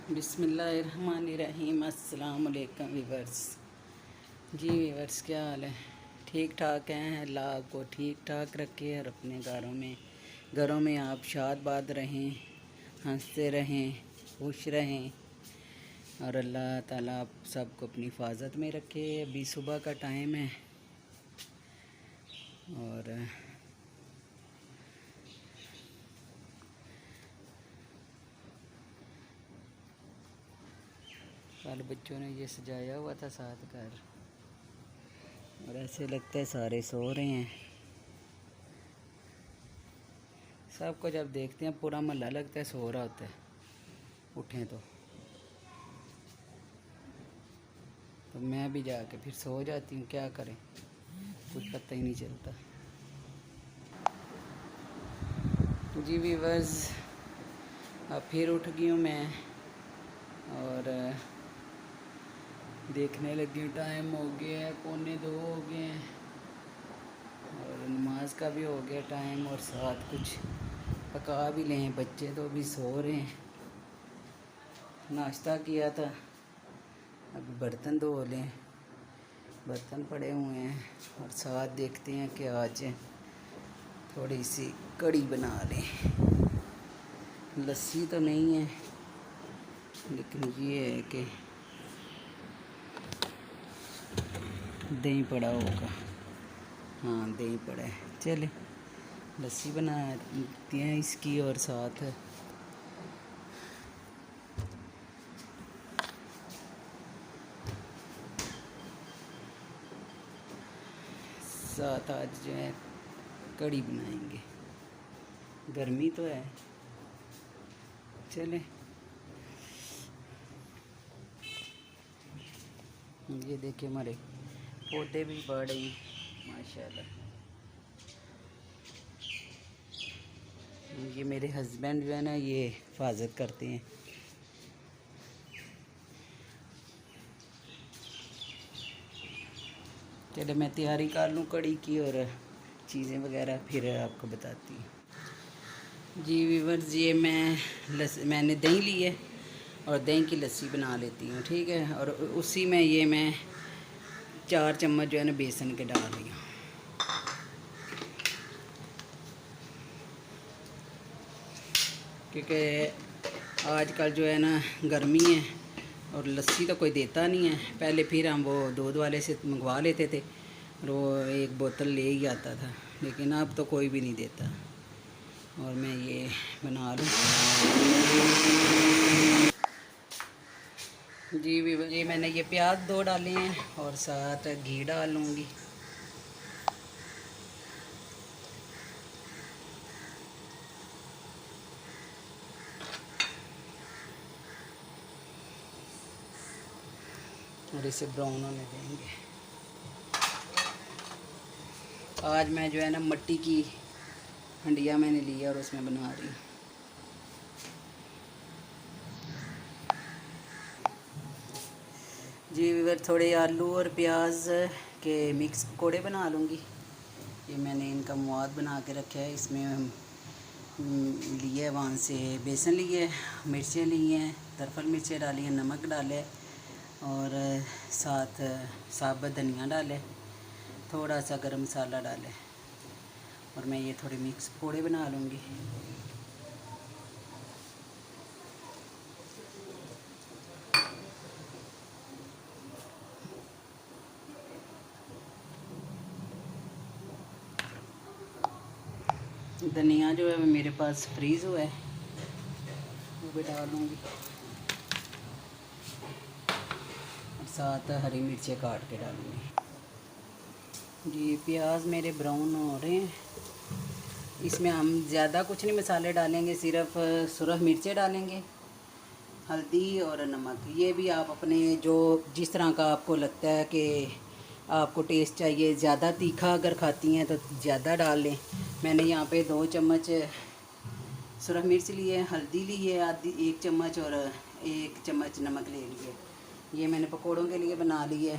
बिस्मिल्लाहिर्रहमानिर्रहीम। अस्सलाम वालेकुम वीवर्स। जी वीवर्स, क्या हाल है? ठीक ठाक हैं। अल्लाह आपको ठीक ठाक रखे और अपने घरों में आप शाद रहें, हंसते रहें, खुश रहें और अल्लाह ताला आप सबको अपनी हिफाजत में रखे। अभी सुबह का टाइम है और कल बच्चों ने ये सजाया हुआ था साथ घर और ऐसे लगता है सारे सो रहे हैं। सबको जब देखते हैं पूरा मोहल्ला लगता है सो रहा होता है। उठें तो मैं भी जाके फिर सो जाती हूँ। क्या करें, कुछ पता ही नहीं चलता। जी वीवर्स, अब फिर उठ गई हूँ मैं और देखने लगी हूँ। टाइम हो गया है 1:45 हो गए हैं और नमाज का भी हो गया टाइम और साथ कुछ पका भी लें। बच्चे तो अभी सो रहे हैं। नाश्ता किया था, अभी बर्तन धो लें। बर्तन पड़े हुए हैं और साथ देखते हैं कि आज थोड़ी सी कड़ी बना लें। लस्सी तो नहीं है लेकिन ये है कि दही पड़ा होगा। हाँ, दही पड़ा है। चले लस्सी बनाते हैं इसकी और साथ आज जो है कड़ी बनाएंगे। गर्मी तो है। चले, ये देखिए हमारे पौधे भी बढ़ रहे हैं माशाल्लाह। ये मेरे हस्बैंड जो है ना, ये हिफाजत करते हैं। चले मैं तैयारी कर लूँ कड़ी की और चीज़ें वगैरह फिर आपको बताती हूँ। जी व्यूअर्स, ये मैंने दही ली है और दही की लस्सी बना लेती हूँ, ठीक है। और उसी में ये मैं 4 चम्मच जो है ना बेसन के डाल रही हूँ। क्योंकि आजकल जो है ना गर्मी है और लस्सी तो कोई देता नहीं है। पहले फिर हम वो दूध वाले से मंगवा लेते थे और वो एक बोतल ले ही आता था, लेकिन अब तो कोई भी नहीं देता। और मैं ये बना लूँ। जी भी, ये मैंने ये प्याज 2 डाले हैं और साथ घी डाल लूँगी। और इसे ब्राउन होने देंगे। आज मैं जो है ना मिट्टी की हंडिया मैंने ली है और उसमें बना रही हूँ। जी विवर, थोड़े आलू और प्याज के मिक्स पकौड़े बना लूँगी। ये मैंने इनका मवाद बना के रखा है। इसमें हम लिए वहाँ से बेसन लिए, मिर्चें ली हैं, तरफल मिर्चें डाली हैं, नमक डाले और साथ साबुत धनिया डाले, थोड़ा सा गरम मसाला डाले और मैं ये थोड़े मिक्स पकौड़े बना लूँगी। धनिया जो है वो मेरे पास फ्रीज़ हुआ है, वो भी डालूँगी और साथ हरी मिर्चें काट के डालूँगी। जी प्याज मेरे ब्राउन हो रहे हैं। इसमें हम ज़्यादा कुछ नहीं मसाले डालेंगे, सिर्फ सुरख मिर्चें डालेंगे, हल्दी और नमक। ये भी आप अपने जो जिस तरह का आपको लगता है कि आपको टेस्ट चाहिए, ज़्यादा तीखा अगर खाती हैं तो ज़्यादा डाल लें। मैंने यहाँ पे 2 चम्मच सुरख मिर्च लिए, हल्दी ली है आधी 1 चम्मच और 1 चम्मच नमक ले लिए। ये मैंने पकौड़ों के लिए बना लिए,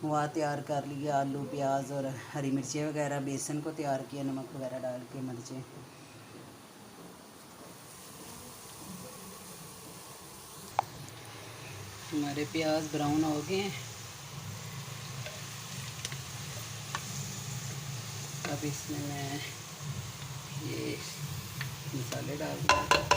वहाँ तैयार कर लिया। आलू प्याज और हरी मिर्चें वगैरह, बेसन को तैयार किया नमक वगैरह डाल के, मिर्चें। हमारे प्याज ब्राउन हो गए हैं। अब इसमें मैं ये मसाले डाल दूँगा।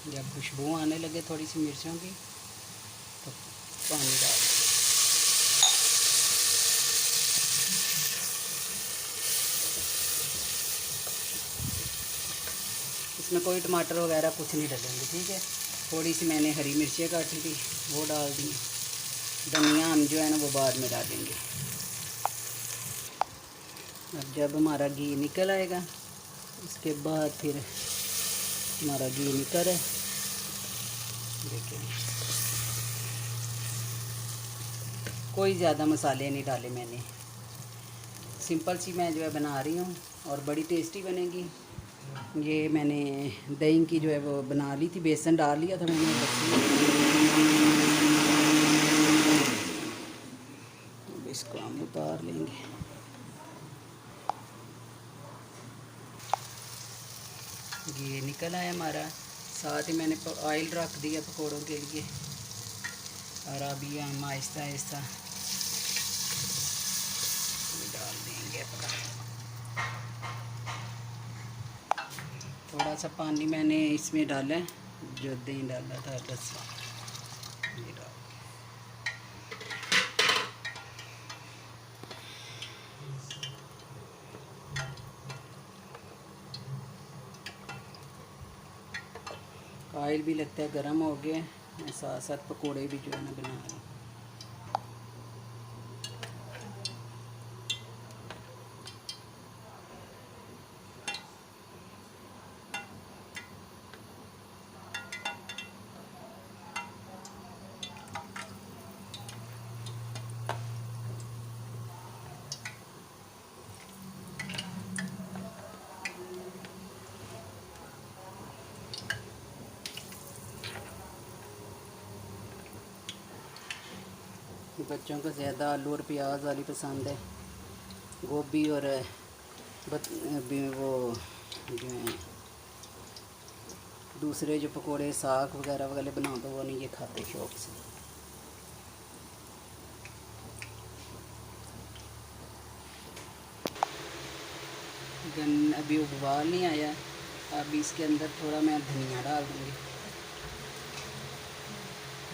जब खुशबू आने लगे थोड़ी सी मिर्चों की तो पानी डाल दें। इसमें कोई टमाटर वगैरह कुछ नहीं डालेंगे, ठीक है। थोड़ी सी मैंने हरी मिर्चें काटी थी वो डाल दी। धनिया हम जो है ना वो बाद में डालेंगे। अब जब हमारा घी निकल आएगा उसके बाद फिर हमारा घी निकल है, देखिए कोई ज़्यादा मसाले नहीं डाले मैंने, सिंपल सी मैं जो है बना रही हूँ और बड़ी टेस्टी बनेगी। ये मैंने दही की जो है वो बना ली थी, बेसन डाल लिया था मैंने अब इसको हम उतार लेंगे। ये निकल आया हमारा, साथ ही मैंने ऑयल रख दिया पकौड़ों के लिए। और अभी हम आहिस्ता आहिस्ता डाल देंगे अपना। थोड़ा सा पानी मैंने इसमें डाला है, जो दही डाला था बस ये डाल। ऑयल भी लगता है गर्म हो गया, मैं साथ साथ पकोड़े भी जो है ना बना रही हूँ। बच्चों को ज़्यादा आलू और प्याज वाली पसंद है, गोभी और वो जो है दूसरे जो पकोड़े साग वगैरह वगैरह बना दो वो नहीं ये खाते शौक से। अभी उबाल नहीं आया, अभी इसके अंदर थोड़ा मैं धनिया डाल दूँगी,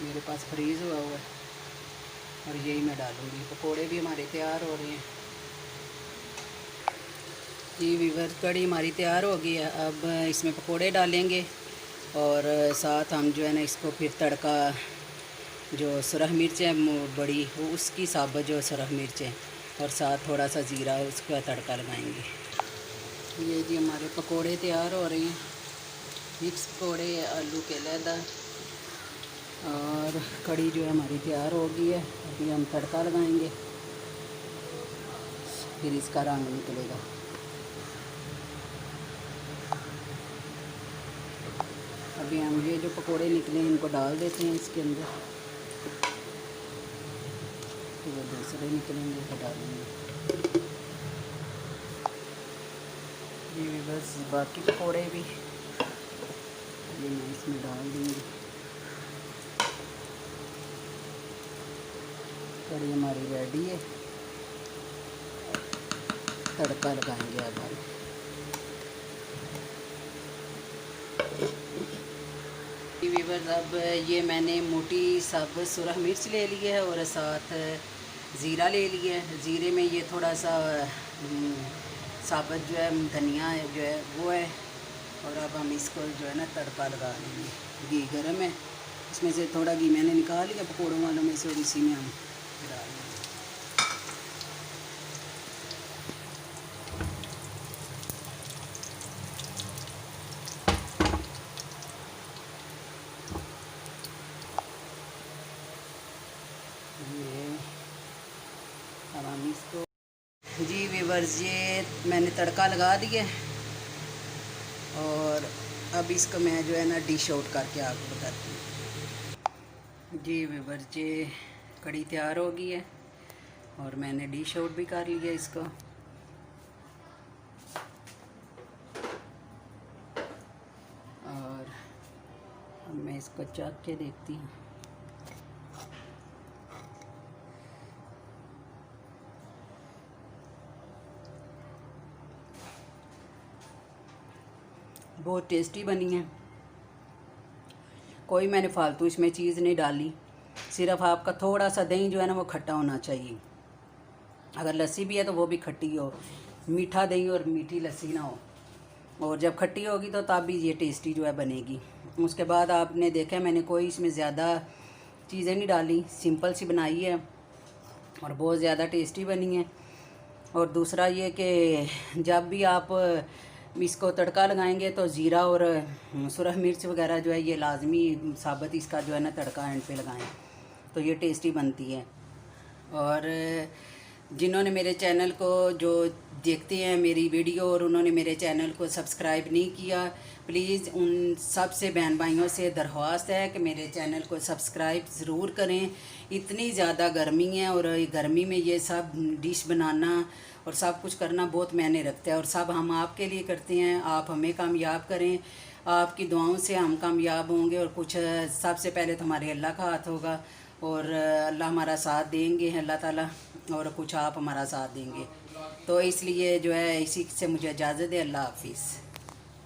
मेरे पास फ्रीज़ हुआ है और यही मैं डालूँगी। पकोड़े भी हमारे तैयार हो रहे हैं। जी व्यूअर्स, कड़ी हमारी तैयार हो गई है। अब इसमें पकोड़े डालेंगे और साथ हम जो है ना इसको फिर तड़का, जो सुरख मिर्च है बड़ी वो उसकी साबुत जो सुरख मिर्च है और साथ थोड़ा सा ज़ीरा उसका तड़का लगाएंगे। ये जी हमारे पकोड़े तैयार हो रहे हैं, मिक्स पकोड़े आलू के लहदा। और कड़ी जो है हमारी तैयार हो गई है, अभी हम तड़का लगाएंगे फिर इसका रंग निकलेगा। अभी हम ये जो पकोड़े निकले हैं इनको डाल देते हैं इसके अंदर, फिर वो दूसरे निकलेंगे तो डालेंगे। ये बस बाकी पकोड़े भी ये मैं इसमें डाल दूँगी। कड़ी हमारी रेडी है, तड़का लगाएंगे अब हम। व्यूअर्स, अब ये मैंने मोटी साबुत सुरख मिर्च ले ली है और साथ ज़ीरा ले लिया है। ज़ीरे में ये थोड़ा सा साबुत जो है धनिया है जो है वो है। और अब हम इसको जो है ना तड़का लगा लेंगे। घी गर्म है, इसमें से थोड़ा घी मैंने निकाल लिया पकौड़ों वालों में से और इसी में हम डाल देंगे। अब हम इसको जी व्यूअर्स, ये मैंने तड़का लगा दिया और अब इसको मैं जो है ना डिश आउट करके आपको बताती हूँ। जी व्यूअर्स, ये कड़ी तैयार हो गई है और मैंने डिश आउट भी कर लिया इसको। और अब मैं इसको चख के देखती हूँ। बहुत टेस्टी बनी है। कोई मैंने फालतू इसमें चीज़ नहीं डाली, सिर्फ आपका थोड़ा सा दही जो है ना वो खट्टा होना चाहिए। अगर लस्सी भी है तो वो भी खट्टी हो, मीठा दही और मीठी लस्सी ना हो। और जब खट्टी होगी तो तब भी ये टेस्टी जो है बनेगी। उसके बाद आपने देखा मैंने कोई इसमें ज़्यादा चीज़ें नहीं डाली, सिंपल सी बनाई है और बहुत ज़्यादा टेस्टी बनी है। और दूसरा ये कि जब भी आप इसको तड़का लगाएंगे तो ज़ीरा और सुरख मिर्च वगैरह जो है ये लाजमी साबुत इसका जो है ना तड़का एंड पे लगाएं तो ये टेस्टी बनती है। और जिन्होंने मेरे चैनल को जो देखते हैं मेरी वीडियो और उन्होंने मेरे चैनल को सब्सक्राइब नहीं किया, प्लीज़ उन सब से बहन भाइयों से दरख्वास्त है कि मेरे चैनल को सब्सक्राइब ज़रूर करें। इतनी ज़्यादा गर्मी है और गर्मी में ये सब डिश बनाना और सब कुछ करना बहुत मायने रखता है और सब हम आपके लिए करते हैं। आप हमें कामयाब करें, आपकी दुआओं से हम कामयाब होंगे। और कुछ सबसे पहले तो हमारे अल्लाह का हाथ होगा और अल्लाह हमारा साथ देंगे अल्लाह ताला, और कुछ आप हमारा साथ देंगे। तो इसलिए जो है इसी से मुझे इजाज़त है। अल्लाह हाफिज़।